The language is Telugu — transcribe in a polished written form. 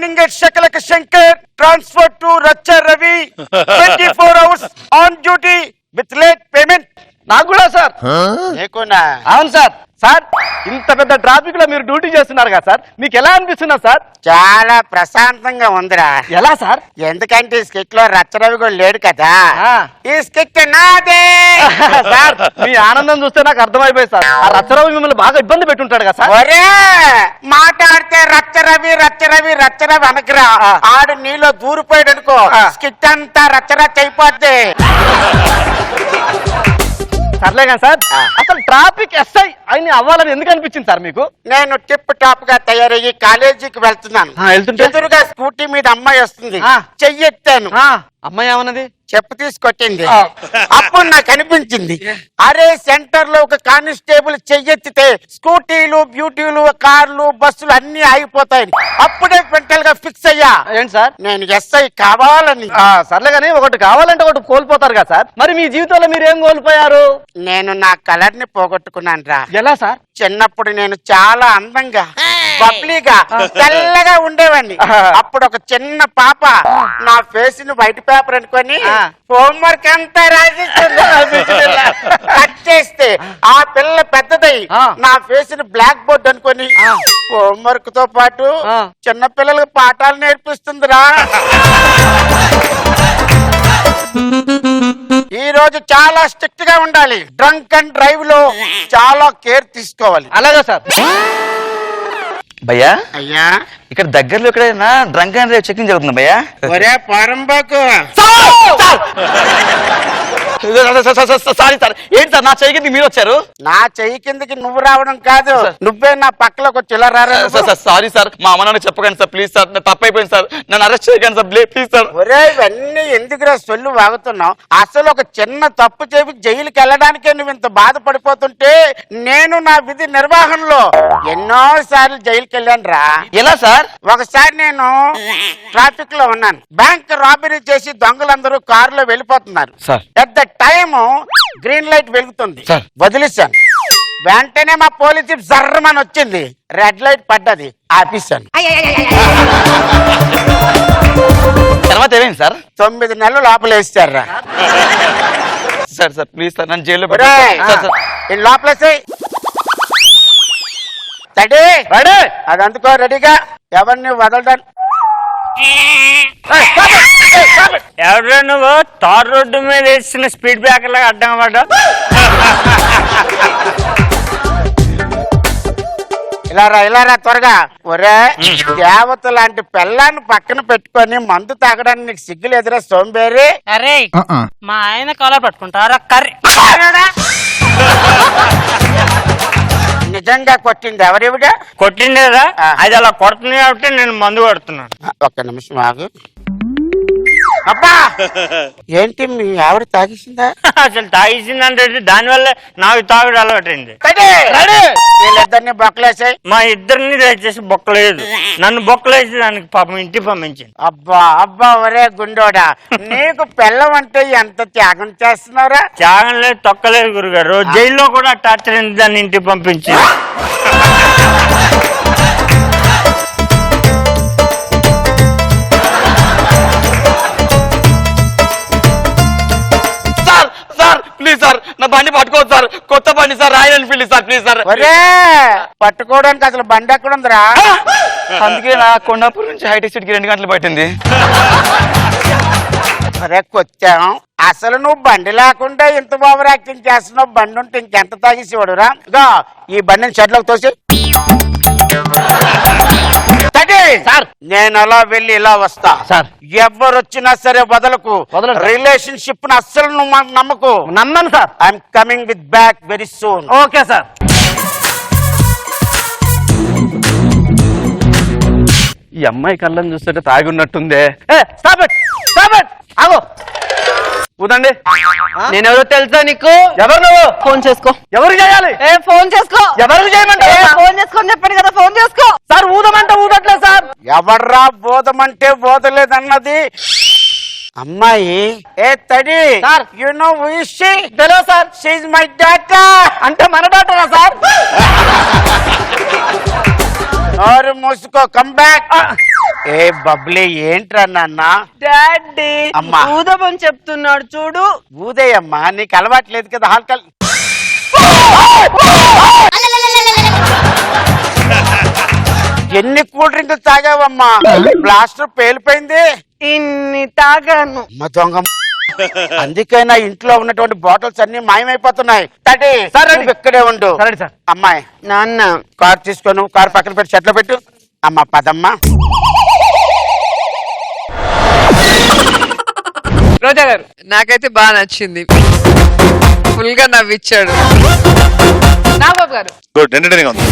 Morning at Shakalaka Shankar, transfer to Racha Ravi, 24 hours on duty with late payment. నాకు కూడా సార్. నీకునా? అవును సార్. సార్ ఇంత పెద్ద ట్రాఫిక్ లో మీరు డ్యూటీ చేస్తున్నారు కదా సార్, మీకు ఎలా అనిపిస్తున్నా సార్? చాలా ప్రశాంతంగా ఉందిరా. ఎలా సార్? ఎందుకంటే ఈ స్కిట్ లో రచ్చరవి కూడా లేడు కదా. ఈ స్కిట్ నాదే. సార్ మీ ఆనందం చూస్తే నాకు అర్థమైపోయింది సార్. ఆ రచ్చరవి మిమ్మల్ని బాగా ఇబ్బంది పెట్టుంటాడు కదా సార్. ఒరే మాట్లాడితే రచ్చరవి రచ్చరవి రచ్చరవి అనకరా. ఆడు నీలో దూరిపోయాడు అనుకో, స్కిట్ అంతా రచ్చరచ్చ అయిపోద్ది. సర్లే కదా సార్, అసలు ట్రాఫిక్ ఎస్ఐ అయిన అవ్వాలని ఎందుకు అనిపించింది సార్ మీకు? నేను టిప్ టాప్ గా తయారయ్యి కాలేజీకి వెళ్తున్నాను. ఎదురుగా స్కూటీ మీద అమ్మాయి వస్తుంది, చెయ్యెత్తాను. అమ్మాయి ఏమన్నది? చెప్పు తీసుకొట్టింది. అప్పుడు నాకు అనిపించింది, అరే సెంటర్ లో ఒక కానిస్టేబుల్ చెయ్యెత్తితే స్కూటీలు బ్యూటీలు కార్లు బస్సులు అన్ని ఆగిపోతాయి. అప్పుడే మెంటల్ గా ఫిక్స్ అయ్యా. ఏంటి సార్? నేను ఎస్ఐ కావాలని. సర్లే కానీ ఒకటి కావాలంటే ఒకటి కోల్పోతారు కదా సార్. మరి మీ జీవితంలో మీరు ఏం కోల్పోయారు? నేను నా కలర్ ని పోగొట్టుకున్నాను రా. ఎలా సార్? చిన్నప్పుడు నేను చాలా అందంగా బబ్లీగా తెల్లగా ఉండేవాడిని. అప్పుడు ఒక చిన్న పాప నా ఫేస్ ని వైట్ పేపర్ అనుకొని హోంవర్క్ అంతా రాసిస్తుంది. కట్ చేస్తే ఆ పిల్ల పెద్దదై నా ఫేస్ ని బ్లాక్ బోర్డ్ అనుకొని హోంవర్క్ తో పాటు చిన్న పిల్లలకు పాఠాలు నేర్పిస్తుందిరా. ఈ రోజు చాలా స్ట్రిక్ట్ గా ఉండాలి. డ్రంక్ అండ్ డ్రైవ్ లో చాలా కేర్ తీసుకోవాలి. అలాగే సార్. భయ్యా అయ్యా ఇక్కడ దగ్గరలో ఎక్కడైనా డ్రంక్ అండ్ డ్రైవ్ చెకింగ్ జరుగుతుంది భయ్యా. ఒరే పారంబాకు. Sorry sir. ఏంటి సార్ నా చెయ్యి కిందకి మీరు వచ్చారు? నా చెయ్యి కిందకి నువ్వు రావడం కాదు, నువ్వే నా పక్కలోకి వచ్చి ఇలా రారా. సారీ సార్, మా అమ్మ నాన్న చెప్పకండి సార్ ప్లీజ్ సార్. తప్పైపోయింది సార్, నన్ను అరెస్ట్ చేయకండి సార్ ప్లీజ్ సార్. ఒరే ఇవన్నీ ఎందుకురా సొల్లు వాగుతున్నావు? అసలు ఒక చిన్న తప్పు చేసి జైలుకి వెళ్ళడానికే నువ్వు ఇంత బాధపడిపోతుంటే నేను నా విధి నిర్వహణలో ఎన్నో సార్లు జైలుకి వెళ్ళాను రా. ఎలా సార్? ఒకసారి నేను ట్రాఫిక్ లో ఉన్నాను. బ్యాంక్ రాబరీ చేసి దొంగలందరూ కారులో వెళ్ళిపోతున్నారు. పెద్ద టైం గ్రీన్ లైట్ వెలుగుతుంది, వదిలేశాను. వెంటనే మా పోలీసు జర్రమని వచ్చింది, రెడ్ లైట్ పడ్డది, ఆపేశాను. తర్వాత ఏమైంది సార్? 9 నెలలు లోపలేసారా. సార్ సార్ ప్లీజ్ సార్ నన్ను జైల్లో లోపలేసే అది అందుకో రెడీగా. ఎవరిని వదలడానికి ఎవరు నువ్వు? తార్ రోడ్డు మీద వేసిన స్పీడ్ బ్రేకర్ లాగా అడ్డం పడ్డా. ఇలారా త్వరగా. ఒరే దేవత లాంటి పెళ్ళాన్ని పక్కన పెట్టుకొని మందు తాగడానికి నీకు సిగ్గులు ఎదురా సోంబేరి? అరే మా ఆయన కాలర్ పట్టుకుంటారా కర్రీ. నిజంగా కొట్టింది ఎవరివిడా? కొట్టిండేదా? అది అలా కొడుతుంది కాబట్టి నేను మందు కొడుతున్నాను. ఒక్క నిమిషం ఆగు. అబ్బా ఏంటి మీ ఆవిడ తాగేసిందా? అసలు తాగేసిందంటే దానివల్ల నాకు తాగుడు అలవాటైంది. వీళ్ళిద్దరిని బొక్కలేసాయి. మా ఇద్దరిని దయచేసి బొక్కలేదు, నన్ను బొక్కలేసి దానికి పాపం ఇంటికి పంపించింది. అబ్బా ఒరే గుండోడా, నీకు పిల్లం అంటే ఎంత త్యాగం చేస్తున్నారా? త్యాగం లేదు తొక్కలేదు గురుగారు. జైల్లో కూడా టార్చర్ అయింది, దాన్ని ఇంటికి పంపించింది. ప్లీజ్ సార్ నా బండి పట్టుకోవద్దు సార్, కొత్త బండి sir, royal Enfield sir please sir. ఒరే పట్టుకోవడానికి అసలు బండి ఎక్కడ ఉందిరా? అందుకే నా కొండాపూర్ నుంచి హైటెక్ సిటీకి 2 గంటలు పట్టింది. అరే కొచ్చాం, అసలు నువ్వు బండి లేకుండా ఇంత ఓవర్ యాక్టింగ్ చేస్తున్నావు. బండి ఉంటే ఇంకెంత తాగేసేవాడురా. ఈ బండిని షెడ్లోకి తోసి సార్ నేను అలా వెళ్ళి ఇలా వస్తా సార్. ఎవరు వచ్చినా సరే వదలకు. రిలేషన్షిప్ అస్సలు నువ్వు నమ్మకు. నమ్మను sir. I'm coming with back very soon. Okay sir. ఈ అమ్మాయి కళ్ళని చూస్తుంటే తాగి ఉన్నట్టుందే. ఆగో ఊదండి. నేనెవరో తెలుసా నీకు? ఎవరు నువ్వు? ఫోన్ చేసుకో. ఎవరు చేయాలి? ఫోన్ చేసుకో. ఎవరికి చేయమంటే? ఫోన్ చేసుకొని చెప్పండి కదా, ఫోన్ చేసుకో. సార్ ఊదమంటే ఊదట్లేదు సార్. ఎవర్రా బోధమంటే బోధలేదన్నది? అమ్మాయి ఏ తడి సార్. You know who is she? తెలియదు sir. She is my daughter. అంటే మన డాక్టరా సార్? నోరు మూసుకో. Come back. ఏ బబ్లీ ఏంట్రా నాన్న డాడీ అమ్మా. ఊదమని చెప్తున్నాడు చూడు. ఊదయమ్మా నీకు అలవాట్లేదు కదా ఆల్కల్ ఎన్ని కూల్ డ్రింకులు తాగావమ్మా బ్లాస్టర్ పేలిపోయింది ఇన్ని తాగాను. అమ్మ దొంగ అందుకే నా ఇంట్లో ఉన్నటువంటి బాటిల్స్ అన్ని మాయమైపోతున్నాయి తడి సరే. నువ్వు ఇక్కడే ఉండు సరే సార్. అమ్మాయి నాన్న కార్ తీసుకోను కార్ పక్కన పెట్టి చెట్లో పెట్టు అమ్మ పదమ్మా రోజా గారు నాకైతే బాగా నచ్చింది, ఫుల్ గా నవ్విచ్చాడు. నాగబాబు గారు గుడ్ ఎంటర్టైనింగ్ ఉంది.